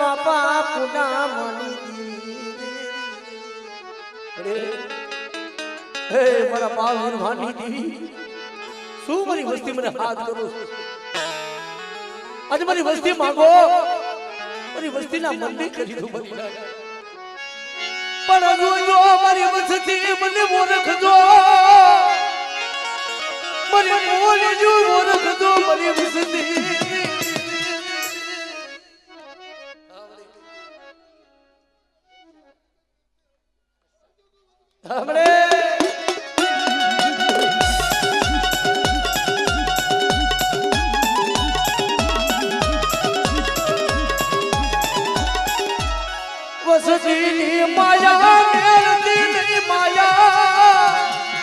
બાપા પુના મની હે મારા પાવન વાની દેવી શું મારી વસ્તી મને હાથ કરો આજે મારી વસ્તી માંગો મારી વસ્તીના મંદિર કરી દો મારી પણ જો મારી વસ્તી મને ઓળખજો મને બોલજો ઓળખજો મારી વસ્તી हमरे वसती माया मेरती नहीं माया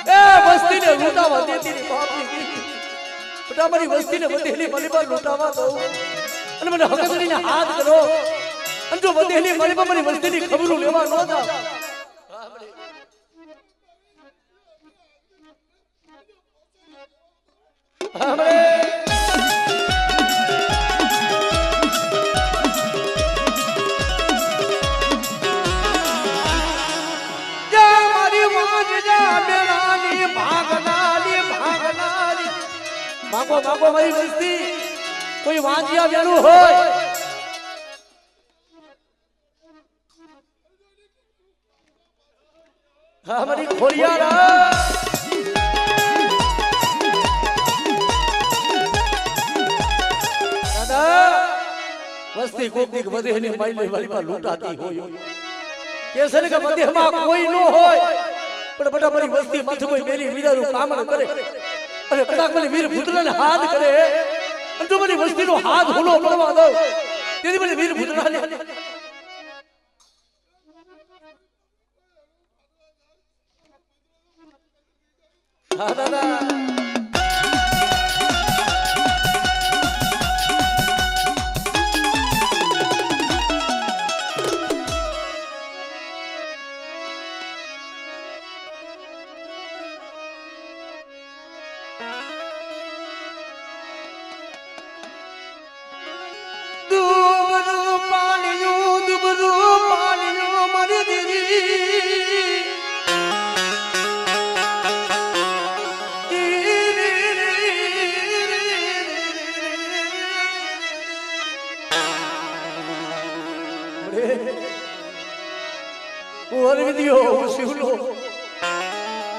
ए वस्ती ने लूटावा देती नहीं बापी बेटा मारी वस्ती ने बदेली मारी पर लूटावा दो અને મને હકતરીને હાથ કરો અને જો બદેલી મારી પર મારી વસ્તીની ખબરો લેવા ન જાવ हमरे जा मारी वाज जा मेरानी भागनाली भागनाली मागो मागो मारी वस्ती कोई वाजिया व्यानु होय हमारी खोलियारा वस्ती कोकनी के मध्य ने माइले वाली पर लूटाती होय कैसे ने के मध्य में कोई नो होय पण बड़ा बड़ी वस्ती मथ कोई मेरी वीररू काम न करे अरे कदाक मेरी वीर पुत्र ने हाथ करे अन जो मेरी वस्ती नो हाथ हुलो पड़वा दो तेरी मेरी वीर पुत्र ने हां दादा शिवलो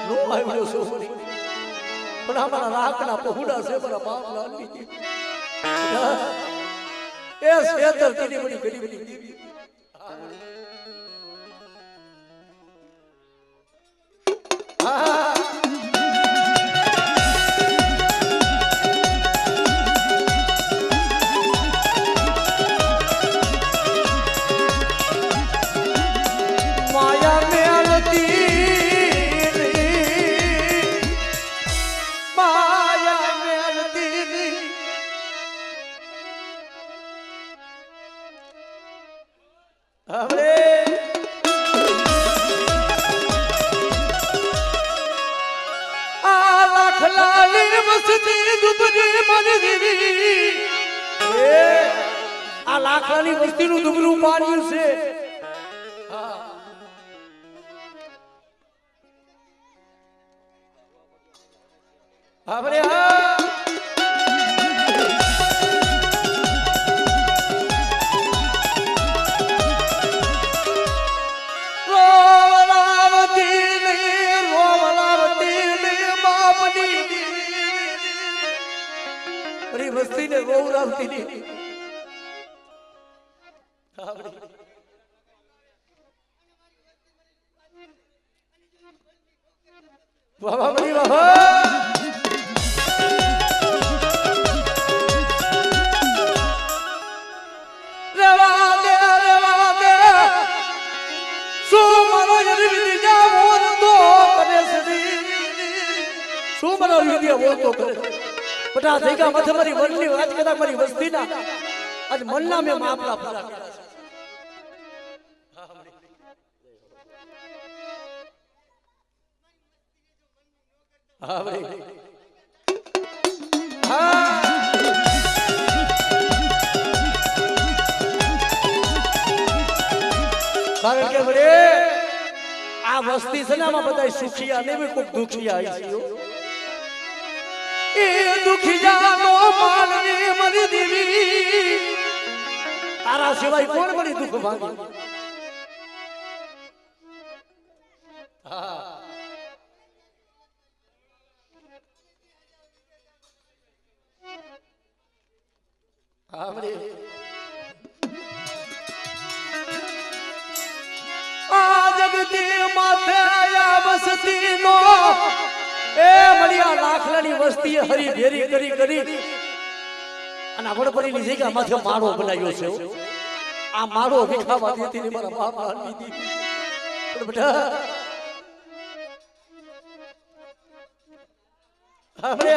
नो आयो सोरी पण हमारा राखना पहुड़ा से बड़ा बाप लाली ए सेतर तेरी बड़ी गरीबी लाखनी वस्ती नु दुबरू पानी से हमरे वस्ती ने वो रावती ने वाह बड़ी वाह रेवा दे सो मारो यदि जा मोर तो करे सदी सो मारो यदि वो तो करे बटा देगा मत हमारी वरली आज कदा हमारी वस्ती ना आज मन्ना में मापला पूरा हां भाई हां કારણ કે બરે આ વસ્તી છે ને આમાં બધા સુખિયા ને કોઈ દુખિયા આવી છે એ દુખિયાનો માલ ને મરી દેવી તારા સિવાય કોણ મળી દુખ ભાગી હા આમરે આ જગતી માથે આયા વસતી નો એ મળ્યા લાખલાની વસ્તીએ હરી ભેરી કરી કરી અને વડપરીની જગ્યા માથે માળો બનાવ્યો છે આ માળો વિખાવા દેતી ને મારા બાપ આની દીધી પણ બેટા આપણે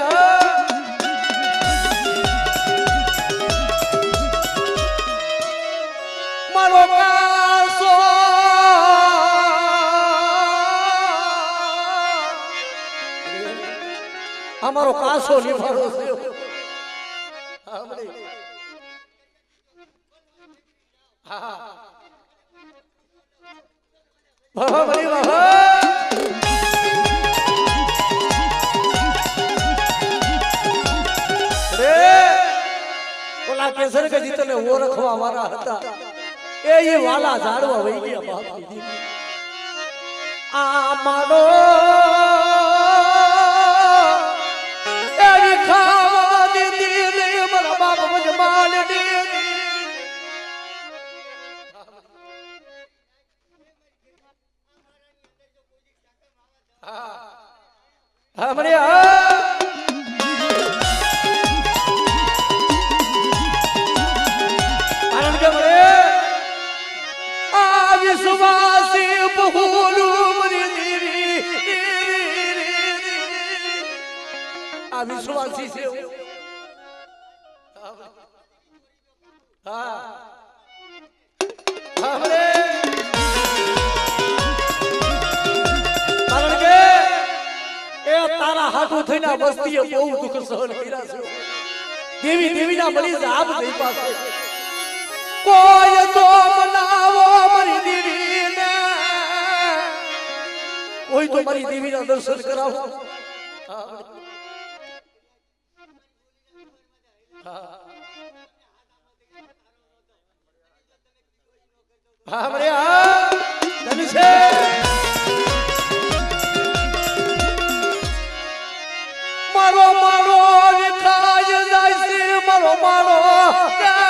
મારો કાસો અમારો કાસો નિભાડો છે વાહ બળી વાહ ઓલા કેસર કે જીતને ઓળખવા વાળા હતા એ વાલા ઝાડવા વહી ગયા બાપ આ માનો એવી ખાવા દીધી ને મારા બાપ મજમાન દીધી હા મને કારણ કે મને આ વિશ્વાસી બહુલું મરી દેવી આ વિશ્વાસી છે હા હા મને કારણ કે એ તારા હાથું થઈને વસ્તીએ બહુ દુઃખ સહન કર્યા છે દેવી દેવીના મળી જાપ થઈ પાસે કોઈ તો મનાવો મારી દેવીને કોઈ તો મારી દેવીના દર્શન કરાવો હા મરે હા ધન છે મારો મારો વિખાય જાય છે મારો મારો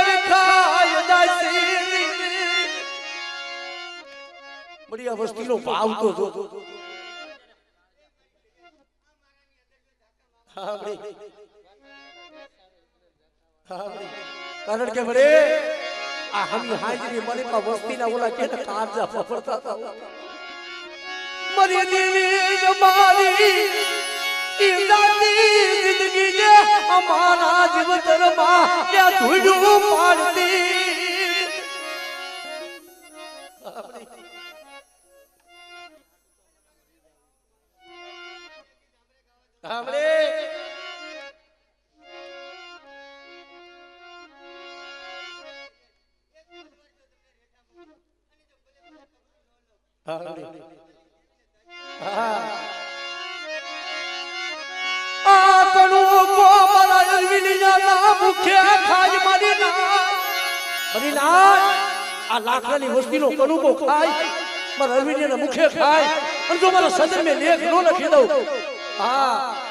વિખાય જાય છે બડી આ વસ્તીનો ભાવ તો જો હા બડી હા બડી કારણ કે બડે આ હમી હાજરી મારી પા વસ્તીના ઓલા કે કારજા ફફડતા હતા મરી દેવી મારી જિંદગી જે અમારા જીવતરમાં ત્યાં ધૂળું પાડતી આપણે આ લાખની વસ્તીનો કણુકો ખાય મારા અરવિંદના મુખે ખાય અને જો મારા સદર મે લેખ નો લખી દઉં હા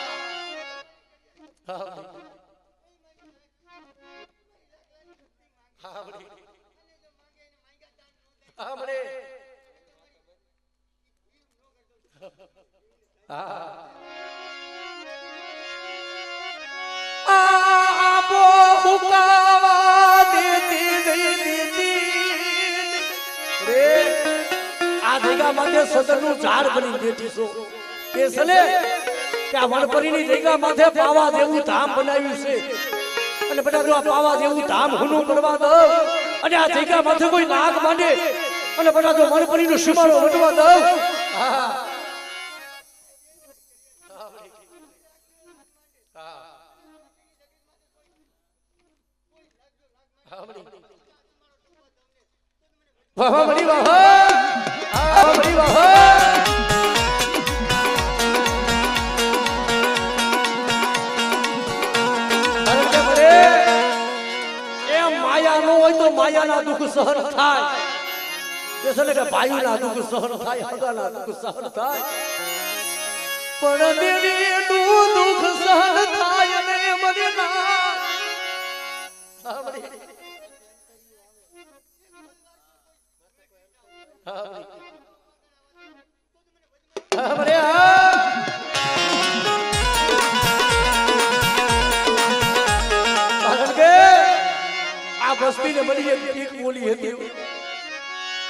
સદરનું ઝાડ બની બેઠી છો કે સલે કે આ વણપરીની જગ્યા માથે પાવા જેવું ધામ બનાવ્યું છે અને બેટા જો આ પાવા જેવું ધામ હુનું કરવા દો અને આ જગ્યા માથે કોઈ નાગ માંડે અને બેટા જો વણપરીનો સીમાડો વટવા દો હા વાહ વાહ બડી વાહ માયાના દુઃખ સહન થાય કેસે ને કે ભાઈના દુઃખ સહન થાય હગાના દુઃખ સહન થાય પણ દેવીનું દુઃખ સહન થાય ને મને ના વસ્તી ને મળી એક બોલી હતી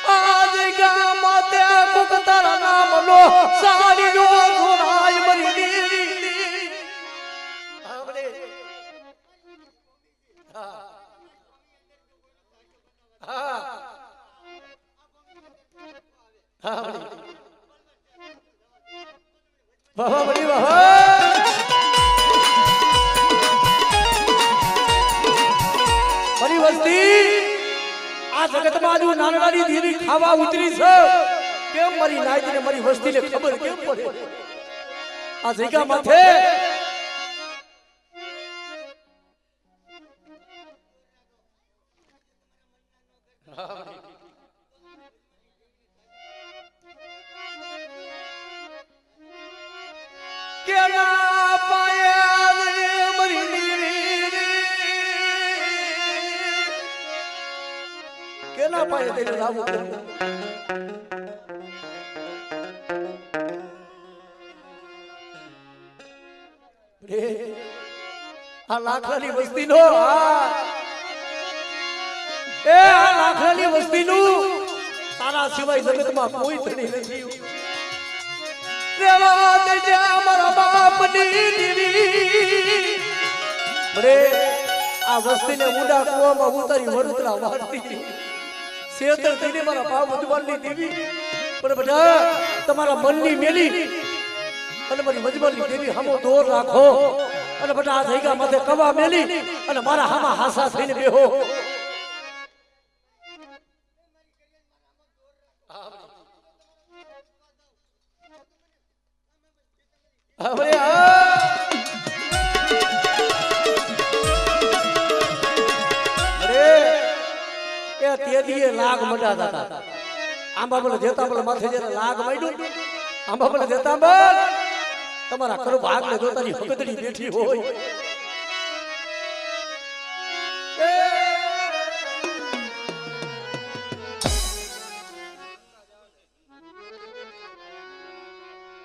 આજ ગામમાં તે કોક તારા નામ નો સાડી નો જોડાય મરી દેવી આપણે હા વાહ બડી વાહ આ જગતમાં જો નાનડાની દેવી ખાવા ઉતરી છે કેમ મરી નાઈતી ને મારી વસ્તીને ખબર કેમ પડે આ જગ્યા માથે કેના પાયા મરી કેના પાયે તેને લાવું આ લાખની વસ્તી નો એ આ લાખની વસ્તી નું તારા સિવાય જગતમાં કોઈ ધણી નથી રેવા દેજે અમારા બાપની દીવી બરે આ વસ્તીને ઊંડા કૂવામાં ઉતારી વરુતરા વાળતી સેતર થઈને મારા ભાવ મજબલની દેવી પણ બધા તમારા મનની મેલી અને મારી મજબલની દેવી હામો દોર રાખો અને બધા આ જગ્યા માથે કવા મેલી અને મારા હામા હાસા થઈને બેહો હવે તેદીએ લાગ મટાતા હતા આંબા બોલે દેતા બોલે માથે જ્યારે લાગ માંડ્યું આંબા બોલે દેતા બોલ તમારા કર ભાગ ને જોતાની હકદડી બેઠી હોય